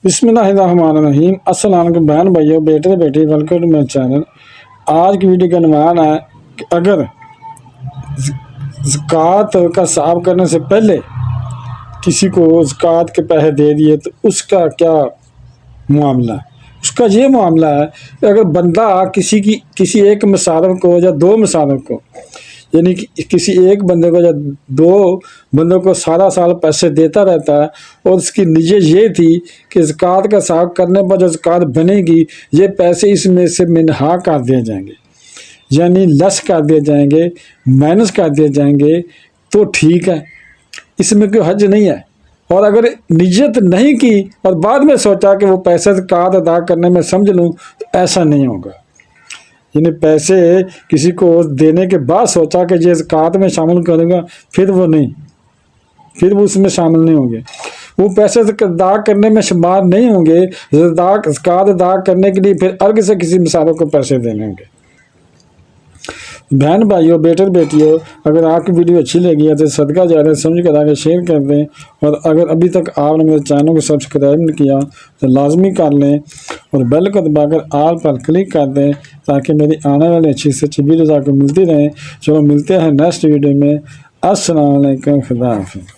بسم اللہ الرحمن الرحیم۔ السلام علیکم بہن بھائیو، بیٹے بیٹی، ویلکم ٹو مائی چینل۔ آج کی ویڈیو کا عنوان ہے کہ اگر زکوٰۃ کا حساب کرنے سے پہلے کسی کو زکوٰۃ کے پیسے دے دیے تو اس کا کیا معاملہ ہے۔ اس کا یہ معاملہ ہے کہ اگر بندہ کسی ایک مصارف کو یا دو مصارف کو، یعنی کہ کسی ایک بندے کو یا دو بندوں کو سارا سال پیسے دیتا رہتا ہے اور اس کی نیت یہ تھی کہ زکوٰۃ کا حساب کرنے پر جو زکوٰۃ بنے گی یہ پیسے اس میں سے منہا کر دیے جائیں گے، یعنی لیس کر دیے جائیں گے، مائنس کر دیے جائیں گے، تو ٹھیک ہے، اس میں کوئی حرج نہیں ہے۔ اور اگر نیت نہیں کی اور بعد میں سوچا کہ وہ پیسے زکوٰۃ ادا کرنے میں سمجھ لوں تو ایسا نہیں ہوگا۔ یعنی پیسے کسی کو دینے کے بعد سوچا کہ یہ زکوٰۃ میں شامل کروں گا، پھر وہ اس میں شامل نہیں ہوں گے، وہ پیسے ادا کرنے میں شمار نہیں ہوں گے۔ زکوٰۃ ادا کرنے کے لیے پھر الگ سے کسی مصارف کو پیسے دینے ہوں گے۔ بہن بھائیوں، بیٹے بیٹیوں، اگر آپ کی ویڈیو اچھی لگی ہے تو صدقہ جاریہ سمجھ کر آگے شیئر کر دیں، اور اگر ابھی تک آپ نے میرے چینل کو سبسکرائب نہیں کیا تو لازمی کر لیں اور بیل کو دبا کر آل پر کلک کر دیں تاکہ میری آنے والی اچھی سے اچھی ویڈیوز آپ کو ملتی رہیں۔ چلو ملتے ہیں نیکسٹ ویڈیو میں۔ السلام علیکم، خدا حافظ۔